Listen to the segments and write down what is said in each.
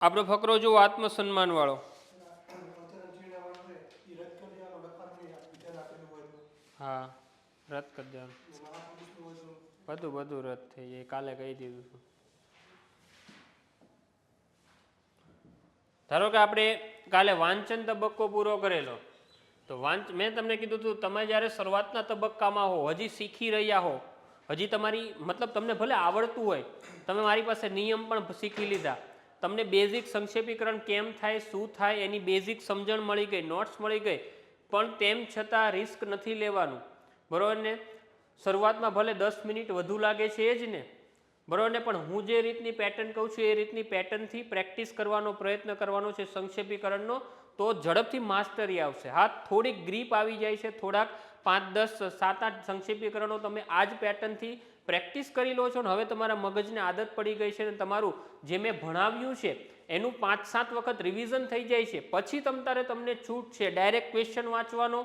આપણો ફકરો જો આત્મસન્માન વાળો. હા, રદ કરી દેવાનું. બધું રદ થઈ જાય. કાલે કહી દીધું છું. ધારો કે આપણે કાલે વાંચન તબક્કો પૂરો કરેલો, તો મેં તમને કીધું હતું, તમે જ્યારે શરૂઆતના તબક્કામાં હો, હજી શીખી રહ્યા હો, હજી તમારી મતલબ તમને ભલે આવડતું હોય, તમે મારી પાસે નિયમ પણ શીખી લીધા, તમને બેઝિક સંક્ષેપીકરણ કેમ થાય, શું થાય, એની બેઝિક સમજણ મળી ગઈ, નોટ્સ મળી ગઈ, પણ તેમ છતાં રિસ્ક નથી લેવાનું, બરાબર ને? શરૂઆતમાં ભલે 10 મિનિટ વધુ લાગે છે એ જ ને, બરાબર ને? પણ હું જે રીતની પેટર્ન કહું છું એ રીતની પેટર્નથી પ્રેક્ટિસ કરવાનો પ્રયત્ન કરવાનો છે સંક્ષેપીકરણનો, તો ઝડપથી માસ્ટરી આવશે. હા, થોડીક ગ્રીપ આવી જાય છે, થોડાક 5, 10, 7, 8 સંક્ષેપીકરણો તમે આ જ પેટર્નથી પ્રેક્ટિસ કરી લો છો ને હવે તમારા મગજને આદત પડી ગઈ છે, અને તમારું જે મેં ભણાવ્યું છે એનું 5, 7 વખત રિવિઝન થઈ જાય છે. પછી તમને છૂટ છે ડાયરેક્ટ ક્વેશ્ચન વાંચવાનો,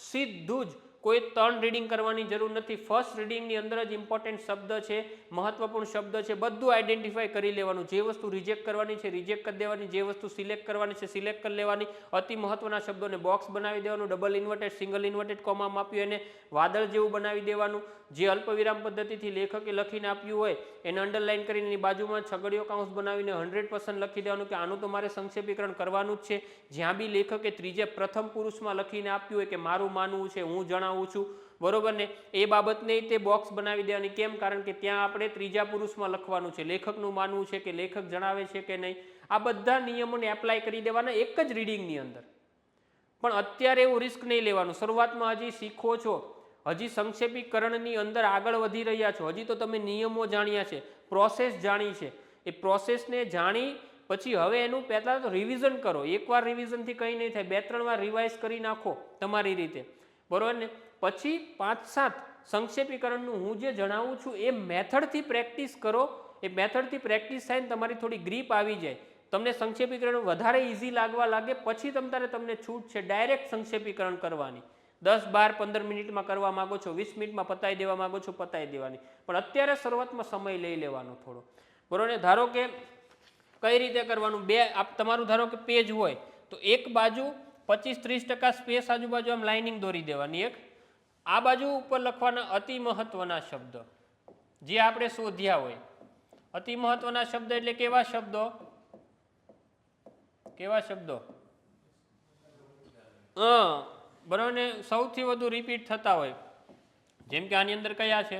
સીધું જ, કોઈ 3 રીડિંગ કરવાની જરૂર નથી. ફર્સ્ટ રીડિંગની અંદર જ ઇમ્પોર્ટન્ટ શબ્દ છે, મહત્વપૂર્ણ શબ્દ છે, બધું આઈડેન્ટિફાઈ કરી લેવાનું. જે વસ્તુ રિજેક્ટ કરવાની છે રિજેક્ટ કરી દેવાની, જે વસ્તુ સિલેક્ટ કરવાની છે સિલેક્ટ કરી લેવાની. અતિ મહત્વના શબ્દોને બોક્સ બનાવી દેવાનું, ડબલ ઇન્વર્ટેડ, સિંગલ ઇન્વર્ટેડ કોમામાં આપ્યું એને વાદળ જેવું બનાવી દેવાનું. જે અલ્પવિરામ પદ્ધતિથી લેખકે લખીને આપ્યું હોય એને અંડરલાઇન કરીને એની બાજુમાં છગડીયો કૌંસ બનાવીને 100% લખી દેવાનું કે આનું તો મારે સંક્ષેપીકરણ કરવાનું જ છે. જ્યાં બી લેખકે પ્રથમ પુરુષમાં લખીને આપ્યું હોય કે મારું માનવું છે, હું જણાવું છું, બરોબર ને, એ બાબતને તે બોક્સ બનાવી દેવાની. કેમ? કારણ કે ત્યાં આપણે ત્રીજા પુરુષમાં લખવાનું છે, લેખકનું માનવું છે કે લેખક જણાવે છે કે નહીં. આ બધા નિયમોને એપ્લાય કરી દેવાના એક જ રીડિંગની અંદર. પણ અત્યારે એવું રિસ્ક નહીં લેવાનું. શરૂઆતમાં હજી શીખો છો, હજી સંક્ષેપીકરણની અંદર આગળ વધી રહ્યા છો, હજી તો તમે નિયમો જાણ્યા છે, પ્રોસેસ જાણી છે. એ પ્રોસેસને જાણી પછી હવે એનું પહેલાં તો રિવિઝન કરો. એકવાર રિવિઝનથી કંઈ નહીં થાય, 2-3 વાર રિવાઇઝ કરી નાખો તમારી રીતે, બરાબર ને? પછી 5-7 સંક્ષેપીકરણનું હું જે જણાવું છું એ મેથડથી પ્રેક્ટિસ કરો. એ મેથડથી પ્રેક્ટિસ થાય ને તમારી થોડી ગ્રીપ આવી જાય, તમને સંક્ષેપીકરણ વધારે ઇઝી લાગવા લાગે, પછી તમને છૂટ છે ડાયરેક્ટ સંક્ષેપીકરણ કરવાની. 10, 12, 15 મિનિટમાં કરવા માગો છો, 20 મિનિટમાં પતાવી દેવા માગો છો, પતાવી દેવાની. પણ અત્યારે શરૂઆતમાં સમય લઈ લેવાનો થોડો, બરોબર ને? ધારો કે કઈ રીતે કરવાનું, તમારું ધારો કે પેજ હોય તો એક બાજુ 25-30% સ્પેસ આજુબાજુ આમ લાઇનિંગ દોરી દેવાની. એક આ બાજુ ઉપર લખવાના અતિ મહત્વના શબ્દ જે આપણે શોધ્યા હોય. અતિ મહત્વના શબ્દ એટલે કેવા શબ્દો? બરાબર ને? સૌથી વધુ રિપીટ થતા હોય, જેમ કે આની અંદર કયા છે?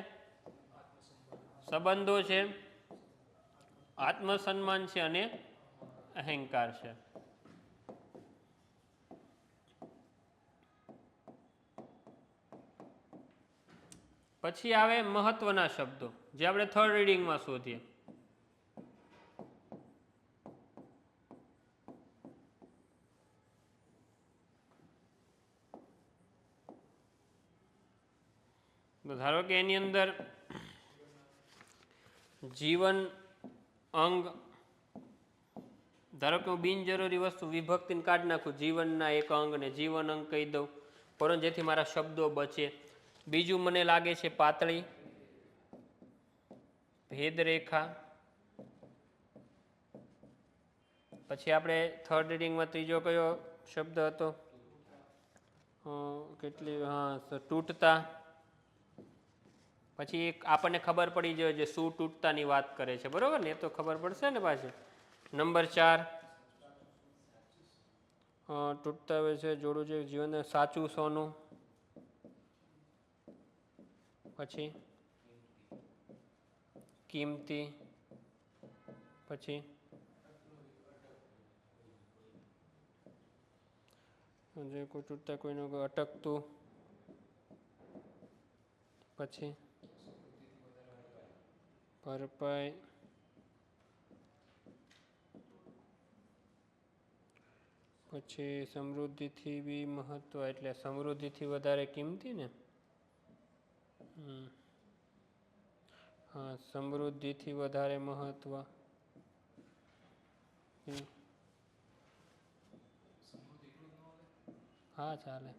સંબંધો છે, આત્મસન્માન છે અને અહંકાર છે. પછી આવે મહત્વના શબ્દો, જે આપણે થર્ડ રીડિંગમાં શોધીએ. ધારો કે એની અંદર જીવન અંગ, ધારો કે હું બિનજરૂરી વસ્તુ વિભક્તિને કાઢી નાખું, જીવનના એક અંગ ને જીવન અંગ કહી દઉં, પરંતુ જેથી મારા શબ્દો બચે. બીજું મને લાગે છે પાતળી, ભેદરેખા. પછી આપણે થર્ડ રીડિંગમાં ત્રીજો કયો શબ્દ હતો? તૂટતા. પછી આપણને ખબર પડી જાય જે શું તૂટતાની વાત કરે છે, બરોબર ને? એ તો ખબર પડશે ને પાછી. નંબર 4 તૂટતા હોય છે જોડું છે જીવન, સાચું સોનું. પછી કિંમતી. પછી જે કોઈ તૂટતા કોઈનું અટકતું. પછી ભરપાઈ. પછી સમૃદ્ધિથી બી મહત્વ, એટલે સમૃદ્ધિથી વધારે કિંમતી ને. હા, સમૃદ્ધિથી વધારે મહત્વ. હા, ચાલે.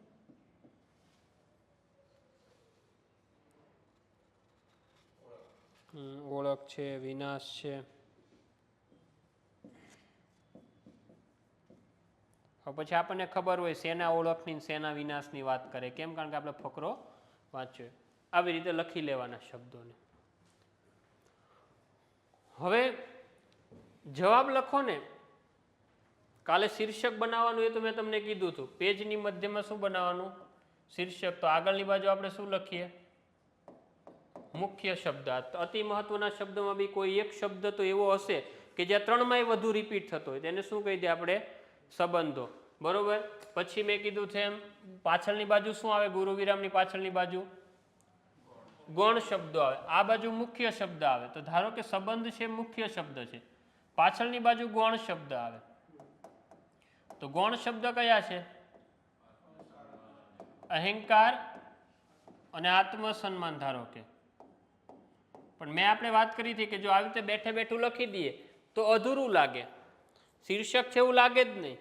ઓળખ છે, વિનાશ છે. પછી આપણને ખબર હોય શેના ઓળખની શેના વિનાશની વાત કરે. કેમ? કારણ કે આપણે ફકરો વાંચ્યો. આવી રીતે લખી લેવાના શબ્દોને. હવે જવાબ લખો ને, કાલે શીર્ષક બનાવવાનું એ તો મેં તમને કીધું હતું. પેજની મધ્યમાં શું બનાવવાનું? શીર્ષક. તો આગળની બાજુ આપણે શું લખીએ? મુખ્ય શબ્દ. અતિ મહત્વના શબ્દમાં બી કોઈ એક શબ્દ તો એવો હશે કે જ્યાં ત્રણમાંય વધુ રિપીટ થતો હોય, તેને શું કહી દે આપણે? સંબંધો. બરોબર. પછી મેં કીધું છે એમ પાછળની બાજુ શું આવે? ગુરુ વિરામની પાછળની બાજુ ગૌણ શબ્દો આવે. આ બાજુ મુખ્ય શબ્દ આવે. તો ધારો કે સંબંધ છે મુખ્ય શબ્દ છે, પાછળની બાજુ ગૌણ શબ્દ આવે. તો ગૌણ શબ્દ કયા છે? અહંકાર અને આત્મસન્માન. ધારો કે પણ મેં આપણે વાત કરી હતી કે જો આવી રીતે બેઠે બેઠું લખી દઈએ તો અધૂરું લાગે. શીર્ષક છે એવું લાગે જ નહીં.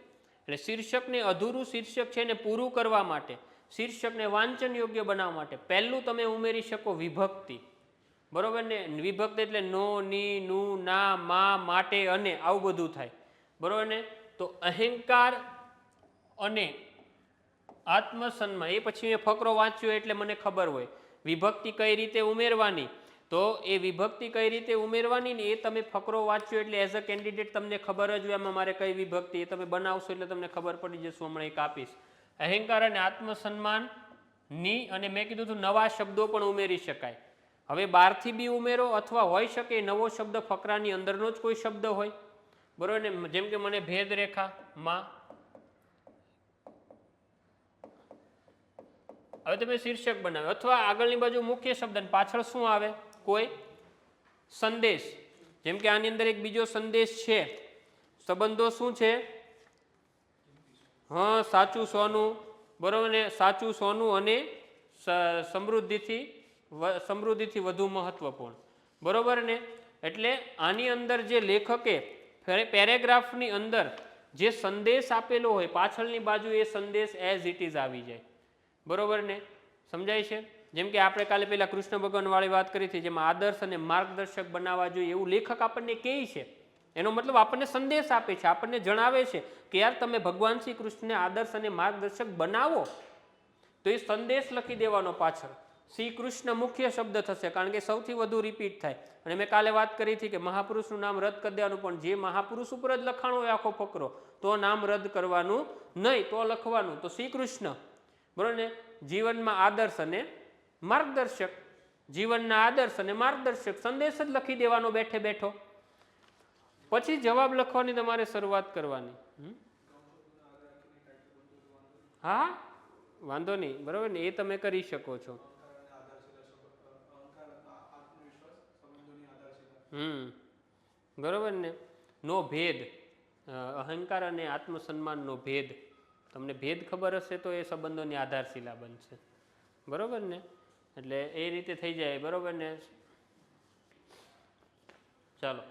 એટલે શીર્ષકને અધૂરું શીર્ષક છે એને પૂરું કરવા માટે, શીર્ષકને વાંચન યોગ્ય બનાવવા માટે પહેલું તમે ઉમેરી શકો વિભક્તિ. બરોબર ને? વિભક્તિ એટલે નો, ની, નું, ના, મા, માટે, અને આવું બધું થાય. બરોબર ને? તો અહંકાર અને આત્મસન્માન, એ પછી મેં ફકરો વાંચ્યો એટલે મને ખબર હોય વિભક્તિ કઈ રીતે ઉમેરવાની. તો એ વિભક્તિ કઈ રીતે ઉમેરવાની ને એ તમે ફકરો વાંચ્યો એટલે એઝ અ કેન્ડિડેટ તમને ખબર જ હોય એમાં મારે કઈ વિભક્તિ, એ તમે બનાવશો એટલે તમને ખબર પડી જશે. હમણાં એક આપીશ. અહંકાર અને આત્મસન્માન ની, અને મેં કીધું હતું નવા શબ્દો પણ ઉમેરી શકાય. હવે બહારથી બી ઉમેરો અથવા હોઈ શકે નવો શબ્દ ફકરાની અંદરનો જ કોઈ શબ્દ હોય. બરોબર ને? જેમ કે મને ભેદ રેખા માં, હવે તમે શીર્ષક બનાવ્યો. અથવા આગળની બાજુ મુખ્ય શબ્દ અને પાછળ શું આવે? કોઈ સંદેશ. જેમ કે આની અંદર એક બીજો સંદેશ છે. સંબંધો શું છે? હા, સાચું સોનું. બરોબર ને? સાચું સોનું અને સમૃદ્ધિથી વધુ મહત્વપૂર્ણ. બરોબર ને? એટલે આની અંદર જે લેખકે પેરેગ્રાફની અંદર જે સંદેશ આપેલો હોય પાછળની બાજુ એ સંદેશ એઝ ઇટ ઇઝ આવી જાય. બરોબર ને? સમજાય છે? જેમ કે આપણે કાલે પેલા કૃષ્ણ ભગવાન વાળી વાત કરી હતી, જેમાં આદર્શ અને માર્ગદર્શક બનાવવા જોઈએ એવું લેખક આપણને કહે છે. એનો મતલબ આપણને સંદેશ આપે છે, આપણને જણાવે છે કે યાર તમે ભગવાન શ્રી કૃષ્ણને આદર્શ અને માર્ગદર્શક બનાવો. તો એ સંદેશ લખી દેવાનો પાછળ. શ્રી કૃષ્ણ મુખ્ય શબ્દ થશે કારણ કે સૌથી વધુ રિપીટ થાય. અને મેં કાલે વાત કરી હતી કે મહાપુરુષનું નામ રદ કરી દેવાનું, પણ જે મહાપુરુષ ઉપર જ લખાણો હોય આખો ફકરો તો નામ રદ કરવાનું નહીં, તો લખવાનું તો શ્રી કૃષ્ણ. બરોબર ને? જીવનમાં આદર્શ અને માર્ગદર્શક, જીવનના આદર્શ અને માર્ગદર્શક સંદેશ જ લખી દેવાનો બેઠે બેઠો. પછી જવાબ લખવાની તમારે શરૂઆત કરવાની. હા, વાંધો નહીં. બરોબર ને? એ તમે કરી શકો છો. બરોબર ને? નો ભેદ, અહંકાર અને આત્મસન્માનનો ભેદ. તમને ભેદ ખબર હશે તો એ સંબંધોની આધારશિલા બનશે. બરોબર ને? એટલે એ રીતે થઈ જાય. બરોબર ને? ચાલો.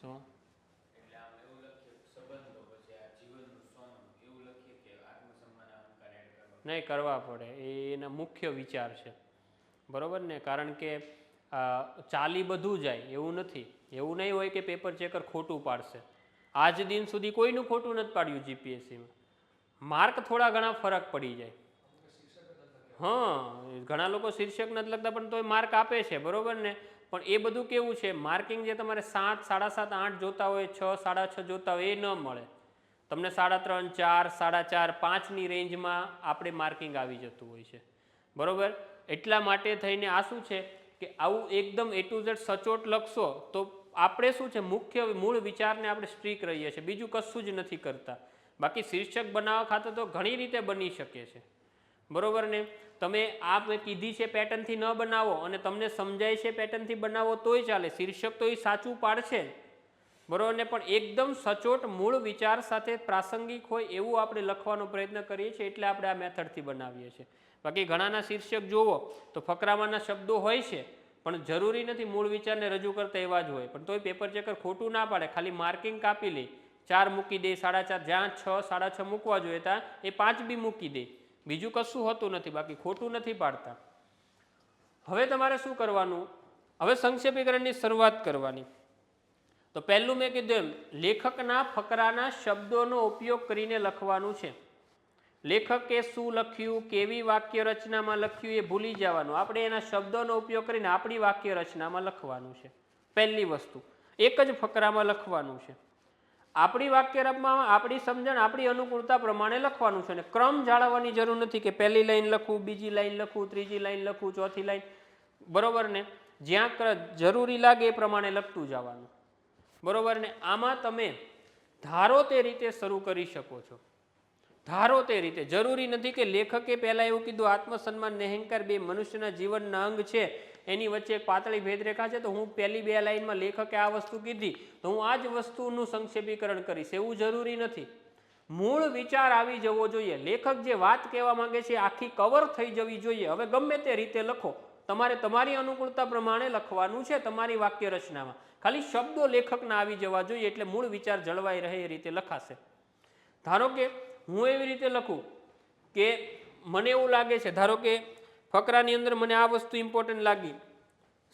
શું? નહીં કરવા પડે, એના મુખ્ય વિચાર છે. બરોબર ને? કારણ કે ચાલી બધું જાય એવું નથી. એવું નહીં હોય કે પેપર ચેકર ખોટું પાડશે. આજ દિન સુધી કોઈનું ખોટું નથી પાડ્યું જીપીએસસીમાં. માર્ક થોડા ઘણા ફરક પડી જાય. હા, ઘણા લોકો શીર્ષક નથી લખતા પણ તોય માર્ક આપે છે. બરોબર ને? પણ એ બધું કેવું છે, માર્કિંગ જે તમારે 7, 7.5, 8 જોતા હોય, 6, 6.5 જોતા હોય એ ન મળે. તમને 3.5, 4, 4.5, 5ની રેન્જમાં આપણે માર્કિંગ આવી જતું હોય છે. બરોબર? એટલા માટે થઈને આ શું છે કે આવું એકદમ A to Z સચોટ લખશો તો આપણે શું છે મુખ્ય મૂળ વિચારને આપણે સ્ટ્રીક રહીએ છીએ, બીજું કશું જ નથી કરતા. બાકી શીર્ષક બનાવવા ખાતે તો ઘણી રીતે બની શકે છે. બરોબર ને? તમે આ મેં કીધી છે પેટર્નથી ન બનાવો અને તમને સમજાય છે પેટર્નથી બનાવો તોય ચાલે, શીર્ષક તો એ સાચું પાડશે. બરોબર ને? પણ એકદમ સચોટ મૂળ વિચાર સાથે પ્રાસંગિક હોય એવું આપણે લખવાનો પ્રયત્ન કરીએ છીએ, એટલે આપણે આ મેથડથી બનાવીએ છીએ. બાકી ઘણાના શીર્ષક જુઓ તો ફકરામાંના શબ્દો હોય છે પણ જરૂરી નથી મૂળ વિચારને રજૂ કરતા એવા જ હોય. પણ તોય પેપર ચેકર ખોટું ના પાડે, ખાલી માર્કિંગ કાપી લે, 4 મૂકી દે, 4.5, જ્યાં 6, 6.5 મૂકવા જોઈએ ત્યાં એ 5 બી મૂકી દે, બીજું કશું હોતું નથી. બાકી ખોટું નથી પાડતા. હવે તમારે શું કરવાનું? હવે સંક્ષેપીકરણની શરૂઆત કરવાની. તો પહેલું મેં કીધું એમ લેખકના ફકરાના શબ્દોનો ઉપયોગ કરીને લખવાનું છે. લેખકે શું લખ્યું, કેવી વાક્ય રચનામાં લખ્યું એ ભૂલી જવાનું. આપણે એના શબ્દોનો ઉપયોગ કરીને આપણી વાક્ય રચનામાં લખવાનું છે. પહેલી વસ્તુ એક જ ફકરામાં લખવાનું છે. આપણી વાક્યરચનામાં આપણી સમજણ આપણી અનુકૂળતા પ્રમાણે લખવાનું છે. અને ક્રમ જાળવવાની જરૂર નથી કે પહેલી લાઈન લખવું, બીજી લાઈન લખવું, ત્રીજી લાઈન લખવું, ચોથી લાઈન, બરોબર ને? જ્યાં જરૂરી લાગે એ પ્રમાણે લખતું જવાનું, બરોબર ને? આમાં તમે ધારો તે રીતે શરૂ કરી શકો છો. ધારો તે રીતે. જરૂરી નથી કે લેખકે પહેલાં એવું કીધું આત્મસન્માન ને અહંકાર બે મનુષ્યના જીવનના અંગ છે, એની વચ્ચે એક પાતળી ભેદરેખા છે, તો હું પહેલી બે લાઈનમાં લેખકે આ વસ્તુ કીધી તો હું આ જ વસ્તુનું સંક્ષેપીકરણ કરીશ, એવું જરૂરી નથી. મૂળ વિચાર આવી જવો જોઈએ. લેખક જે વાત કહેવા માંગે છે આખી કવર થઈ જવી જોઈએ. હવે ગમે તે રીતે લખો, તમારે તમારી અનુકૂળતા પ્રમાણે લખવાનું છે. તમારી વાક્ય રચનામાં ખાલી શબ્દો લેખકના આવી જવા જોઈએ, એટલે મૂળ વિચાર જળવાઈ રહે એ રીતે લખાશે. ધારો કે હું એવી રીતે લખું કે મને એવું લાગે છે, ધારો કે ફકરાની અંદર મને આ વસ્તુ ઇમ્પોર્ટન્ટ લાગી,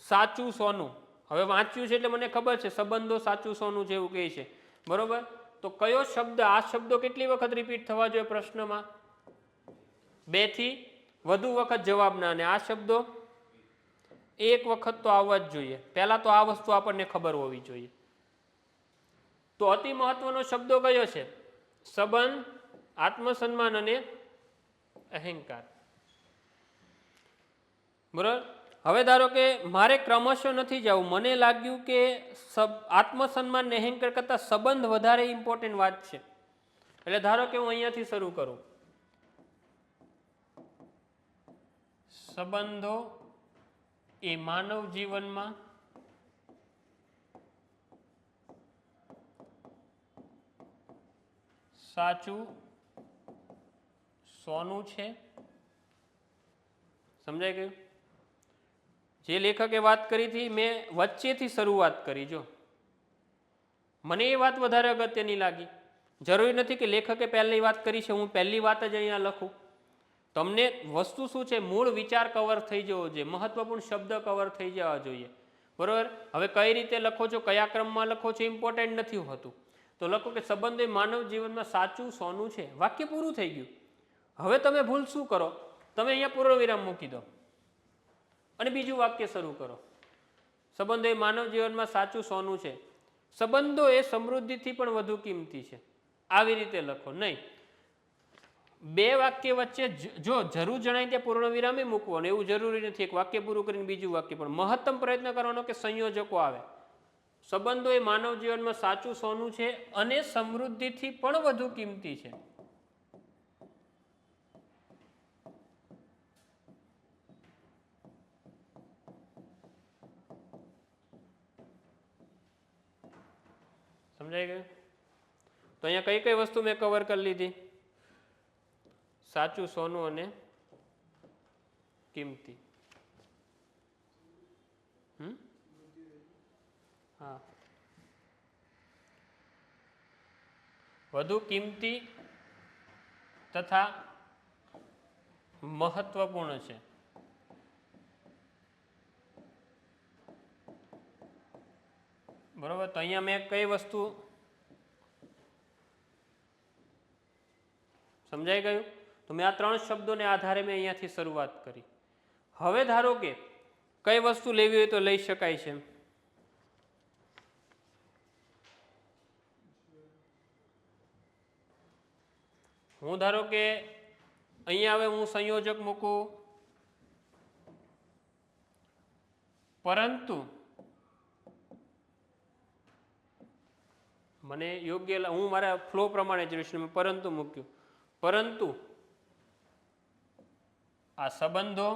સાચું સોનું. હવે વાંચ્યું છે એટલે મને ખબર છે સંબંધો સાચું સોનું જેવું કહે છે, બરોબર? તો કયો શબ્દ, આ શબ્દો કેટલી વખત રિપીટ થવા જોઈએ પ્રશ્નમાં? 2 થી વધુ વખત જવાબના. અને આ શબ્દો 1 વખત તો આવવા જ જોઈએ. પહેલા તો આ વસ્તુ આપણને ખબર હોવી જોઈએ. તો અતિ મહત્વનો શબ્દો કયો છે? સંબંધ, આત્મસન્માન અને અહંકાર, બરાબર? હવે ધારો કે મારે ક્રમશઃ નથી જવું, મને લાગ્યું કે આત્મસન્માન ને અહંકાર કરતા સંબંધ વધારે ઇમ્પોર્ટન્ટ વાત છે, એટલે ધારો કે હું અહીંયાથી શરૂ કરું. સંબંધો એ માનવ જીવનમાં સાચું સોનું છે. સમજાય ગયું? જે લેખકે વાત કરી હતી મેં વચ્ચેથી શરૂઆત કરી. જો મને એ વાત વધારે અગત્યની લાગી. જરૂરી નથી કે લેખકે પહેલી વાત કરી છે હું પહેલી વાત જ અહીંયા લખું. તમને વસ્તુ શું છે, મૂળ વિચાર કવર થઈ જવો જોઈએ, મહત્વપૂર્ણ શબ્દ કવર થઈ જવા જોઈએ, બરોબર? હવે કઈ રીતે લખો છો, કયા ક્રમમાં લખો છો, ઇમ્પોર્ટન્ટ નથી હોતું. તો લખો કે સંબંધ એ માનવ જીવનમાં સાચું સોનું છે. વાક્ય પૂરું થઈ ગયું. હવે તમે ભૂલ શું કરો, તમે અહીંયા પૂર્ણ વિરામ મૂકી દો અને બીજું વાક્ય શરૂ કરો. સંબંધો એ માનવ જીવનમાં સાચું સોનું છે. સંબંધો એ સમૃદ્ધિથી પણ વધુ કિંમતી છે. આવી રીતે લખો. નહીં, 2 વાક્ય વચ્ચે જો જરૂર જણાય ત્યાં પૂર્ણ વિરામ મૂકવાનો, એવું જરૂરી નથી એક વાક્ય પૂરું કરીને બીજું વાક્ય. પણ મહત્તમ પ્રયત્ન કરવાનો કે સંયોજકો આવે. સંબંધો એ માનવ જીવનમાં સાચું સોનું છે અને સમૃદ્ધિથી પણ વધુ કિંમતી છે. સમજાઈ ગયું? તો અહીંયા કઈ કઈ વસ્તુ મેં કવર કરી લીધી? સાચું સોનું અને કિંમતી. હા, વધુ કિંમતી તથા મહત્વપૂર્ણ છે. બરોબર? તો અહીંયા મેં કઈ વસ્તુ સમજાઈ ગયું? તો મેં આ 3 શબ્દોને આધારે મેં અહીંયાથી શરૂઆત કરી. હવે ધારો કે કઈ વસ્તુ લેવી હોય તો લઈ શકાય છે. હું ધારો કે અહીંયા હવે હું સંયોજક મૂકું, પરંતુ મને યોગ્ય, હું મારા ફ્લો પ્રમાણે જોઈશ, મેં પરંતુ મૂક્યું. પરંતુ આ સંબંધો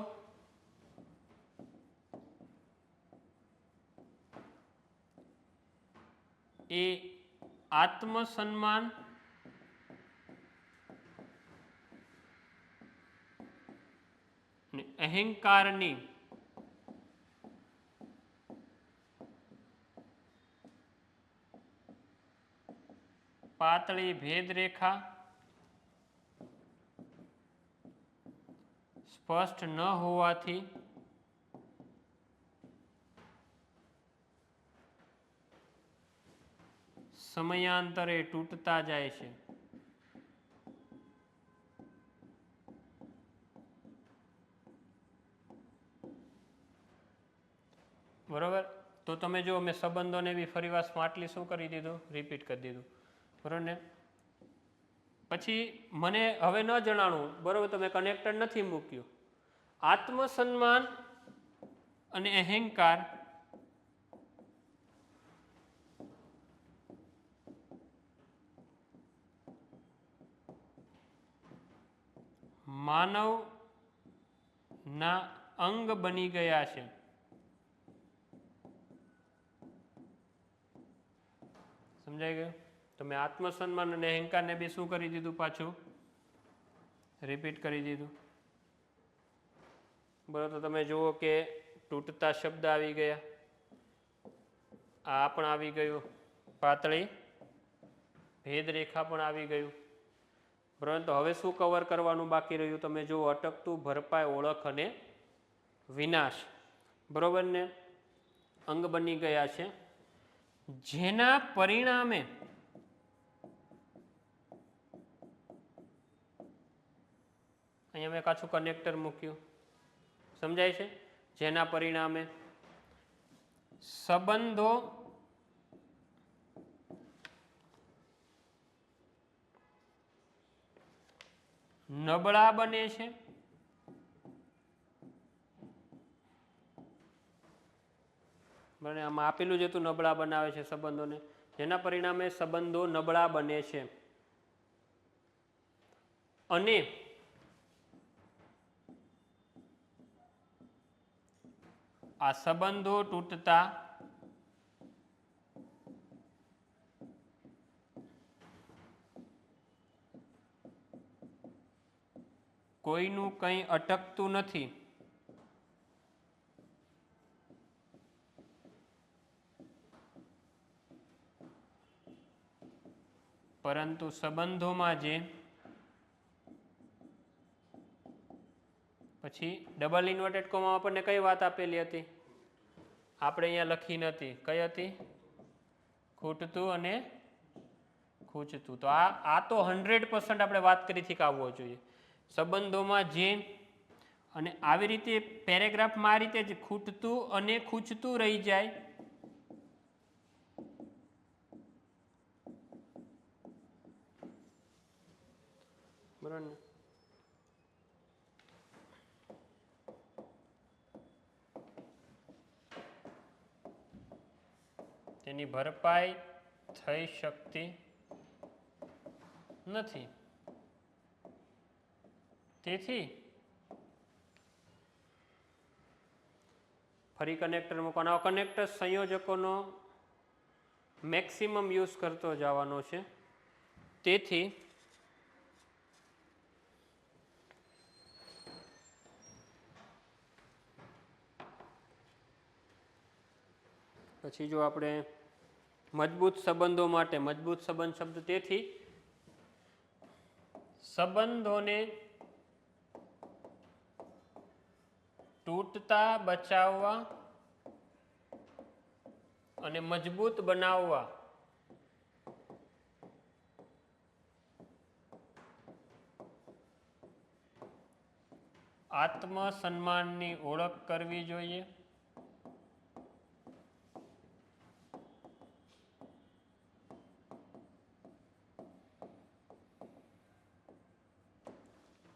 એ આત્મસન્માન અને અહંકારની પાતળી ભેદરેખા સ્પષ્ટ ન હોવાથી સમયાંતરે તૂટતા જાય છે. બરોબર. તો તમે જો મેં સંબંધોને બી ફરી વાર સ્માર્ટલી શું કરી દીધું, રિપીટ કરી દીધું. બરોબર ને. પછી મને હવે ન જણાણું, બરોબર, તમે કનેક્ટર નથી મૂક્યું. આત્મસન્માન અને અહંકાર માનવના અંગ બની ગયા છે. સમજાઈ ગયું? તમે આત્મસન્માન અને અહંકારને બી શું કરી દીધું, પાછું રિપીટ કરી દીધું. બરાબર. તો તમે જુઓ કે તૂટતા શબ્દ આવી ગયા, આ પણ આવી ગયું, પાતળી ભેદરેખા પણ આવી ગયું. બરાબર. તો હવે શું કવર કરવાનું બાકી રહ્યું? તમે જુઓ, અટકતું, ભરપાઈ, ઓળખ અને વિનાશ. બરોબર ને. અંગ બની ગયા છે, જેના પરિણામે અહીંયા મેં પાછું કનેક્ટર મૂક્યું. સમજાય છે? જેના પરિણામે સંબંધો નબળા બને છે. બરાબર. આમાં આપેલું જ હતું નબળા બનાવે છે સંબંધોને. જેના પરિણામે સંબંધો નબળા બને છે અને આ સંબંધો તૂટતા કોઈનું કંઈ અટકતું નથી. પરંતુ સંબંધોમાં જે પછી ડબલ ઇન્વર્ટેડ કોમા આપણને કઈ વાત આપેલી હતી? આપણે અહીંયા લખી નથી. કઈ હતી? ખૂટતું અને ખૂંચતું. તો આ તો 100% આપણે વાત કરી હતી કે આવવો જોઈએ. સંબંધોમાં જે અને આવી રીતે પેરેગ્રાફમાં આ રીતે જ ખૂટતું અને ખૂંચતું રહી જાય. બરાબર ને. તેની ભરપાઈ થઈ શકતી નથી. તેથી ફરી કનેક્ટર મૂકવાનો. કનેક્ટર સંયોજકોનો મેક્સિમમ યુઝ કરતો જવાનો છે. તેથી પછી જો આપણે મજબૂત સંબંધો માટે મજબૂત સંબંધ શબ્દ, તેથી સંબંધોને તૂટતા બચાવવા અને મજબૂત બનાવવા આત્મસન્માનની ઓળખ કરવી જોઈએ.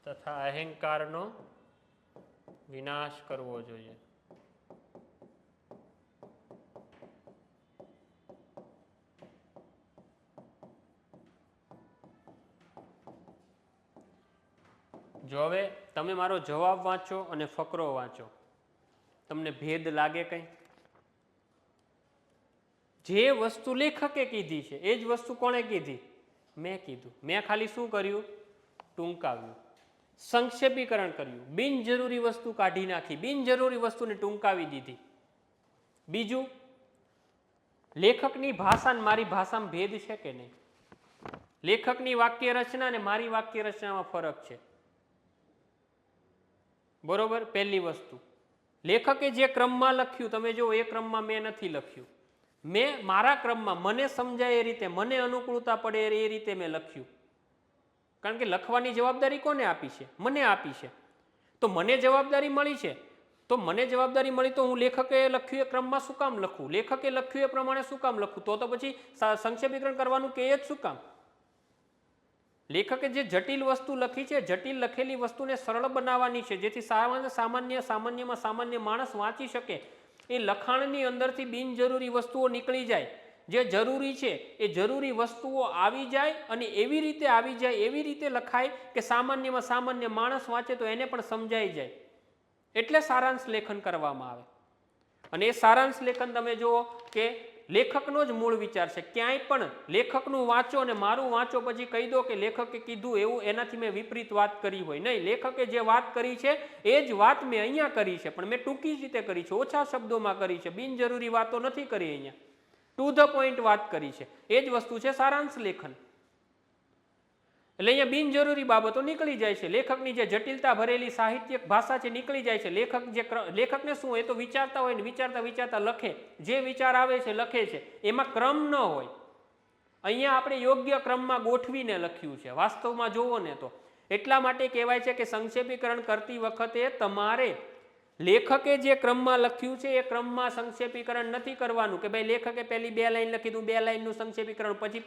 તથા અહંકારનો વિનાશ કરવો જોઈએ. જો હવે તમે મારો જવાબ વાંચો અને ફકરો વાંચો, તમને ભેદ લાગે કઈ? જે વસ્તુ લેખકે કીધી છે એ જ વસ્તુ કોણે કીધી? મેં કીધું. મેં ખાલી શું કર્યું? ટૂંકાવ્યું, સંક્ષેપીકરણ કર્યું, બિનજરૂરી વસ્તુ કાઢી નાખી, બિનજરૂરી વસ્તુને ટૂંકાવી દીધી. બીજું, લેખકની ભાષા અને મારી ભાષામાં ભેદ છે કે નહીં? લેખકની વાક્ય રચના અને મારી વાક્ય રચનામાં ફરક છે. બરોબર. પહેલી વસ્તુ, લેખકે જે ક્રમમાં લખ્યું તમે જો એ ક્રમમાં મેં નથી લખ્યું. મેં મારા ક્રમમાં મને સમજાય એ રીતે, મને અનુકૂળતા પડે એ રીતે મેં લખ્યું. કારણ કે લખવાની જવાબદારી કોને આપી છે? મને આપી છે. તો મને જવાબદારી મળી છે, તો મને જવાબદારી મળી તો હું લેખકે લખ્યું એ ક્રમમાં શું કામ લખું? લેખકે લખ્યું એ પ્રમાણે શું કામ લખું? તો પછી સંક્ષેપીકરણ કરવાનું કે જ શું કામ? લેખકે જે જટિલ વસ્તુ લખી છે, જટિલ લખેલી વસ્તુને સરળ બનાવવાની છે, જેથી સામાન્યમાં સામાન્ય માણસ વાંચી શકે. એ લખાણની અંદરથી બિનજરૂરી વસ્તુઓ નીકળી જાય, જે જરૂરી છે એ જરૂરી વસ્તુઓ આવી જાય અને એવી રીતે આવી જાય, એવી રીતે લખાય કે સામાન્યમાં સામાન્ય માણસ વાંચે તો એને પણ સમજાઈ જાય. એટલે સારાંશ લેખન કરવામાં આવે. અને એ સારાંશ લેખન તમે જુઓ કે લેખકનો જ મૂળ વિચાર છે. ક્યાંય પણ લેખકનું વાંચો અને મારું વાંચો પછી કહી દો કે લેખકે કીધું એવું એનાથી મેં વિપરીત વાત કરી હોય. નહીં, લેખકે જે વાત કરી છે એ જ વાત મેં અહીંયા કરી છે, પણ મેં ટૂંકી જ રીતે કરી છે, ઓછા શબ્દોમાં કરી છે, બિનજરૂરી વાતો નથી કરી, અહીંયા ટુ ધ પોઈન્ટ વાત કરી છે. એ જ વસ્તુ છે સારાંશ લેખન. એટલે અહીંયા બિનજરૂરી બાબતો નીકળી જાય છે. લેખકની જે જટિલતા ભરેલી સાહિત્યિક ભાષા છે નીકળી જાય છે. લેખકને શું, એ તો વિચારતા હોય ને વિચારતા વિચારતા લખે, જે વિચાર આવે છે લખે છે, એમાં ક્રમ ન હોય. અહીંયા આપણે યોગ્ય ક્રમમાં ગોઠવીને લખ્યું છે વાસ્તવમાં જોવો ને તો. એટલા માટે કહેવાય છે કે સંક્ષેપીકરણ કરતી વખતે તમારે લેખકે જે ક્રમમાં લખ્યું છે એ ક્રમમાં સંક્ષેપીકરણ નથી કરવાનું કે ભાઈ લેખકે પહેલી 2 લાઈન લખી તો 2 લાઈનનું સંક્ષેપીકરણ, પછી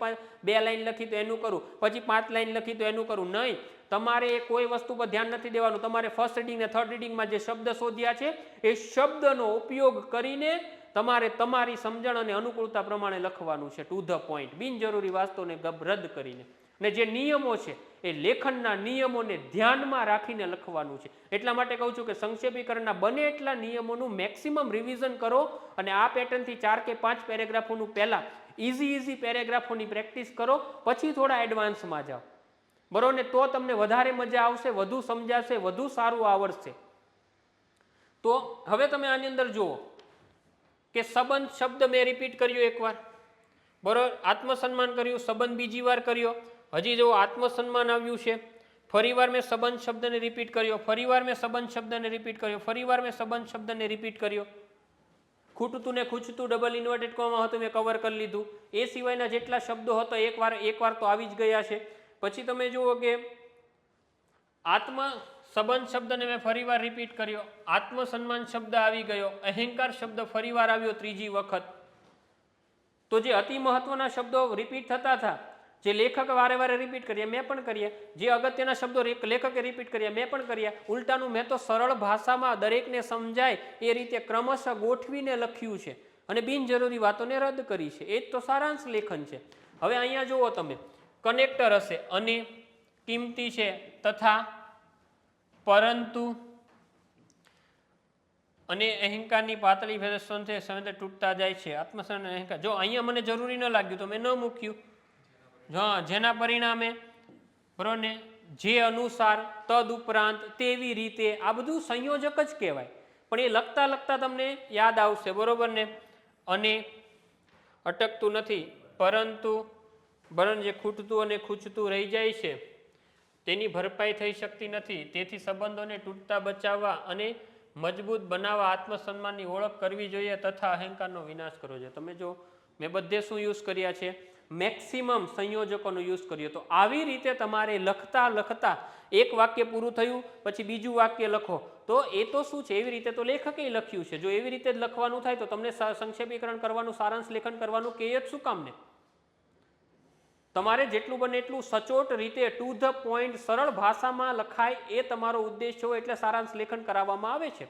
2 લાઈન લખી તો એનું કરું, પછી 5 લાઈન લખી તો એનું કરું. નહીં, તમારે એ કોઈ વસ્તુ પર ધ્યાન નથી દેવાનું. તમારે ફર્સ્ટ રીડિંગ ને થર્ડ રીડિંગમાં જે શબ્દ શોધ્યા છે એ શબ્દનો ઉપયોગ કરીને તમારે તમારી સમજણ અને અનુકૂળતા પ્રમાણે લખવાનું છે, ટુ ધ પોઈન્ટ, બિનજરૂરી વાસ્તવને રદ કરીને. અને જે નિયમો છે એ લેખનના નિયમોને ધ્યાનમાં રાખીને લખવાનું છે. એટલા માટે કહું છું કે સંક્ષેપીકરણના બને એટલા નિયમોનું મેક્સિમમ રિવિઝન કરો અને આ પેટર્નથી 4 કે 5 પેરેગ્રાફોનું પહેલા ઇઝી પેરેગ્રાફોની પ્રેક્ટિસ કરો, પછી થોડા એડવાન્સમાં જાઓ, બરોબર ને? તો તમને વધારે મજા આવશે, વધુ સમજાશે, વધુ સારું આવડશે. તો હવે તમે આની અંદર જુઓ કે સંબંધ શબ્દ મેં રિપીટ કર્યો એકવાર, બરોબર, આત્મસન્માન કર્યું, સંબંધ બીજી વાર કર્યો, હજી જો આત્મસન્માન આવ્યું છે, ફરીવાર મેં સંબંધ શબ્દને રિપીટ કર્યો, ફરીવાર મેં સંબંધ શબ્દને રિપીટ કર્યો, ફરીવાર મેં સંબંધ શબ્દને રિપીટ કર્યો. ખૂટતું ને ખૂંચતું ડબલ ઇન્વર્ટેડ કોમા હતું મેં કવર કરી લીધું. એ સિવાયના જેટલા શબ્દો હતો એકવાર તો આવી જ ગયા છે. પછી તમે જુઓ કે સંબંધ શબ્દને મેં ફરીવાર રિપીટ કર્યો, આત્મસન્માન શબ્દ આવી ગયો, અહંકાર શબ્દ ફરીવાર આવ્યો ત્રીજી વખત. તો જે અતિ મહત્વના શબ્દો રિપીટ થતા હતા, જે લેખક વારે વારે રિપીટ કર્યા મેં પણ કર્યા, જે અગત્યના શબ્દો લેખકે રિપીટ કર્યા મેં પણ કર્યા. ઉલટાનું મેં તો સરળ ભાષામાં દરેકને સમજાય એ રીતે ક્રમશઃ ગોઠવીને લખ્યું છે અને બિનજરૂરી વાતોને રદ કરી છે. એ જ તો સારાંશ લેખન છે. હવે અહીંયા જુઓ તમે, કનેક્ટર હશે, અને કિંમતી છે, તથા, પરંતુ, અને અહંકારની પાતળી ફેરસ્વન છે, સમય તૂટતા જાય છે, આત્મસન્માન અહંકાર. જો અહીંયા મને જરૂરી ન લાગ્યું તો મેં ન મૂક્યું. હા, જેના પરિણામે, બરોબર ને, જે અનુસાર, તદ ઉપરાંત, તેવી રીતે, આ બધું સંયોજક જ કહેવાય. પણ એ લખતા લખતા તમને યાદ આવશે, બરોબર ને? અને અટકતું નથી, પરંતુ, બરોબર, જે ખૂટતું અને ખૂંચતું રહી જાય છે તેની ભરપાઈ થઈ શકતી નથી. તેથી સંબંધોને તૂટતા બચાવવા અને મજબૂત બનાવવા આત્મસન્માનની ઓળખ કરવી જોઈએ તથા અહંકારનો વિનાશ કરવો જોઈએ. તમે જો મેં બધે શું યુઝ કર્યા છે? મેક્સિમમ સંયોજકોનો યુઝ કર્યો. તો આવી રીતે તમારે લખતા લખતા એક વાક્ય પૂરું થયું પછી બીજું વાક્ય લખો. તો એ તો શું છે, એવી રીતે તો લેખકે લખ્યું છે. જો એવી રીતે જ લખવાનું થાય તો તમને સંક્ષેપીકરણ કરવાનું, સારાંશ લેખન કરવાનું કે જ શું કામ ને? તમારે જેટલું બને એટલું સચોટ રીતે ટુ ધ પોઈન્ટ સરળ ભાષામાં લખાય એ તમારો ઉદ્દેશ હોય, એટલે સારાંશ લેખન કરાવવામાં આવે છે.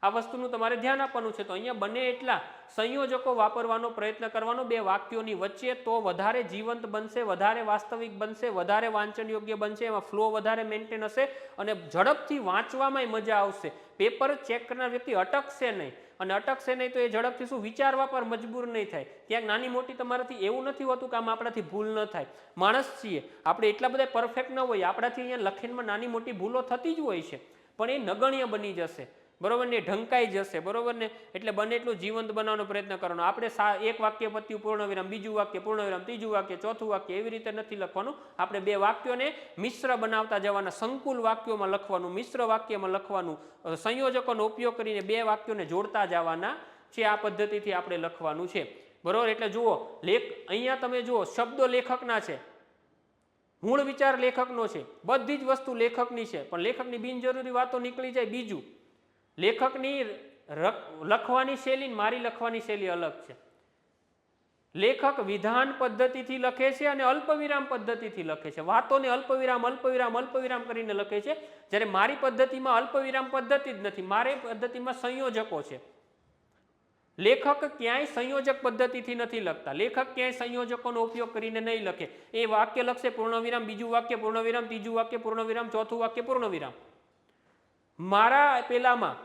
આ વસ્તુનું તમારે ધ્યાન આપવાનું છે. તો અહીંયા બને એટલા સંયોજકો વાપરવાનો પ્રયત્ન કરવાનો બે વાક્યોની વચ્ચે, તો વધારે જીવંત બનશે, વધારે વાસ્તવિક બનશે, વધારે વાંચન યોગ્ય બનશે, એમાં ફ્લો વધારે મેન્ટેન હશે અને ઝડપથી વાંચવામાં મજા આવશે. પેપર ચેક કરનાર વ્યક્તિ અટકશે નહીં, અને અટકશે નહીં તો એ ઝડપથી શું વિચારવા પર મજબૂર નહીં થાય. ક્યાંક નાની મોટી તમારાથી એવું નથી હોતું કે આમ આપણાથી ભૂલ ન થાય. માણસ છીએ આપણે, એટલા બધા પરફેક્ટ ન હોય. આપણાથી અહીંયા લખીનમાં નાની મોટી ભૂલો થતી જ હોય છે, પણ એ નગણ્ય બની જશે, બરોબર ને, ઢંકાઈ જશે, બરોબર ને. એટલે બને એટલું જીવંત બનાવવાનો પ્રયત્ન કરવાનો. આપણે એક વાક્ય પત્યું પૂર્ણ વિરામ, બીજું વાક્ય પૂર્ણ વિરામ, ત્રીજું વાક્ય, ચોથું વાક્ય, એવી રીતે નથી લખવાનું. આપણે બે વાક્યોને મિશ્ર બનાવતા જવાના, સંકુલ વાક્યોમાં લખવાનું, મિશ્ર વાક્યમાં લખવાનું, સંયોજકોનો ઉપયોગ કરીને બે વાક્યોને જોડતા જવાના છે. આ પદ્ધતિથી આપણે લખવાનું છે. બરોબર. એટલે જુઓ અહીંયા તમે જુઓ શબ્દો લેખકના છે, મૂળ વિચાર લેખકનો છે, બધી જ વસ્તુ લેખકની છે, પણ લેખકની બિનજરૂરી વાતો નીકળી જાય. બીજું, લેખકની લખવાની શૈલી ને મારી લખવાની શૈલી અલગ છે. લેખક વિધાન પદ્ધતિથી લખે છે અને અલ્પવિરામ પદ્ધતિથી લખે છે. વાતોને અલ્પવિરામ અલ્પવિરામ અલ્પવિરામ કરીને લખે છે, જ્યારે મારી પદ્ધતિમાં અલ્પવિરામ પદ્ધતિ જ નથી, મારી પદ્ધતિમાં સંયોજકો છે. લેખક ક્યાંય સંયોજક પદ્ધતિથી નથી લખતા. લેખક ક્યાંય સંયોજકોનો ઉપયોગ કરીને નહીં લખે. એ વાક્ય લખશે પૂર્ણવિરામ, બીજું વાક્ય પૂર્ણવિરામ, ત્રીજું વાક્ય પૂર્ણવિરામ, ચોથું વાક્ય પૂર્ણવિરામ. મારા પેલામાં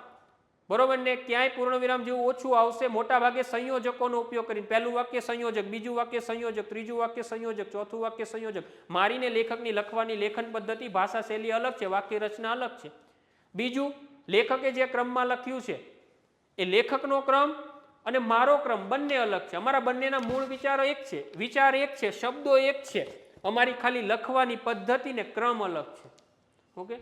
બરોબર ને ક્યાંય પૂર્ણવિરામ જેવું ઓછું આવશે, મોટા ભાગે સંયોજકોનો ઉપયોગ કરીને. પહેલું વાક્ય સંયોજક, બીજું વાક્ય સંયોજક, ત્રીજું વાક્ય સંયોજક, ચોથું વાક્ય સંયોજક. મારીને લેખકની લખવાની લેખન પદ્ધતિ, ભાષા શૈલી અલગ છે, વાક્ય રચના અલગ છે. બીજું, લેખકે જે ક્રમમાં લખ્યું છે એ લેખકનો ક્રમ અને મારો ક્રમ બંને અલગ છે. અમારા બંનેના મૂળ વિચારો એક છે, વિચાર એક છે, શબ્દો એક છે, અમારી ખાલી લખવાની પદ્ધતિ ને ક્રમ અલગ છે. ઓકે.